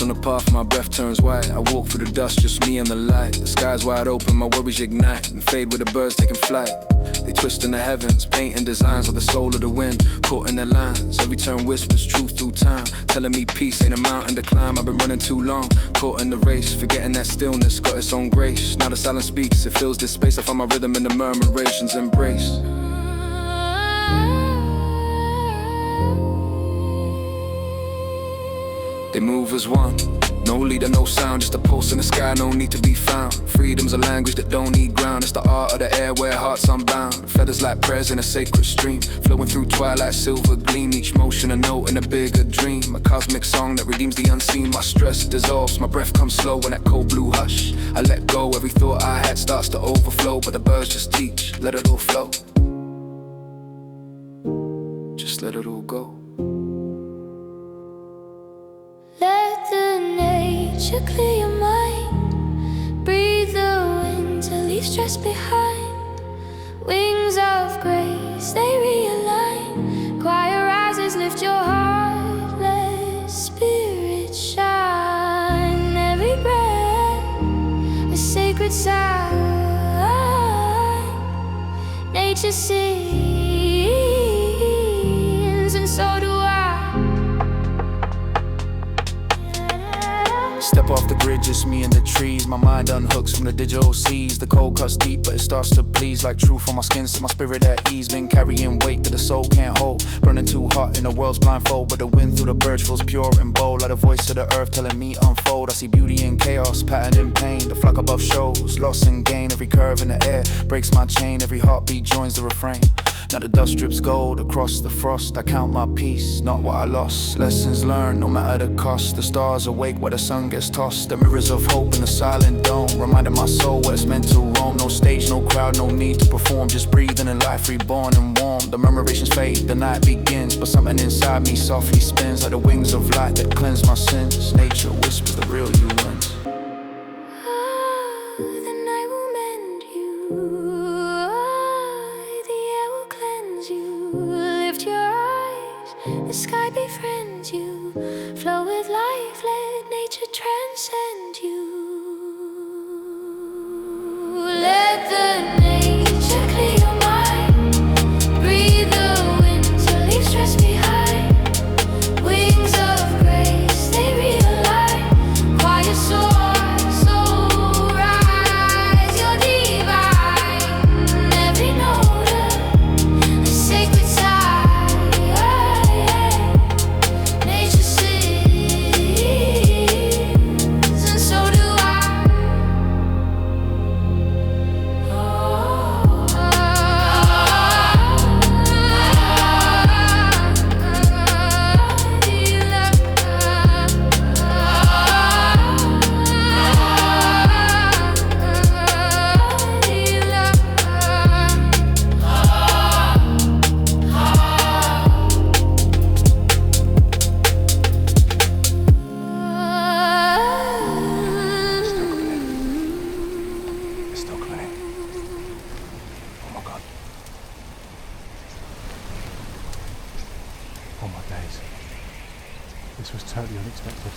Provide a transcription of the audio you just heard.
on the path, my breath turns white. I walk through the dust, just me and the light. The sky's wide open, my worries ignite and fade with the birds taking flight. They twist in the heavens, painting designs of the soul of the wind, caught in their lines. Every turn whispers truth through time, telling me peace ain't a mountain to climb. I've been running too long, caught in the race, forgetting that stillness got its own grace. Now the silence speaks, it fills this space. I find my rhythm in the murmurations embrace. They move as one, no leader, no sound, just a pulse in the sky, no need to be found. Freedom's a language that don't need ground, it's the art of the air where hearts unbound. Feathers like prayers in a sacred stream, flowing through twilight, silver gleam. Each motion a note in a bigger dream, a cosmic song that redeems the unseen. My stress dissolves, my breath comes slow in that cold blue hush. I let go, every thought I had starts to overflow, but the birds just teach, let it all flow. Just let it all go. Let the nature clear your mind. Breathe the wind to leave stress behind. Wings of grace, they realign. Choir rises, lift your heart. Let spirit shine. Every breath, a sacred sign. Nature sings, and so do I. Step off the grid, just me and the trees. My mind unhooks from the digital seas. The cold cuts deep, but it starts to please. Like truth on my skin, set my spirit at ease. Been carrying weight that the soul can't hold. Burning too hot in the world's blindfold, but the wind through the birch feels pure and bold. Like the voice of the earth telling me unfold. I see beauty in chaos, pattern in pain. The flock above shows, loss and gain. Every curve in the air breaks my chain. Every heartbeat joins the refrain. Now the dust drips gold across the frost. I count my peace, not what I lost. Lessons learned, no matter the cost. The stars awake where the sun gets tossed. The mirrors of hope in the silent dome, reminding my soul where it's meant to roam. No stage, no crowd, no need to perform. Just breathing in life, reborn and warm. The murmurations fade, the night begins, but something inside me softly spins. Like the wings of light that cleanse my sins. Nature whispers the real you wins. The night will mend you. Lift your eyes, the sky befriends you. Flow with life, let nature transcend you. Let the nature clear your mind. Breathe the wind to leave stress behind. Wings of grace, they realign. Quiet soar, soul rise. You're divine. Every note a sacred sign. Nature sings, and so do I. Oh my days. This was totally unexpected.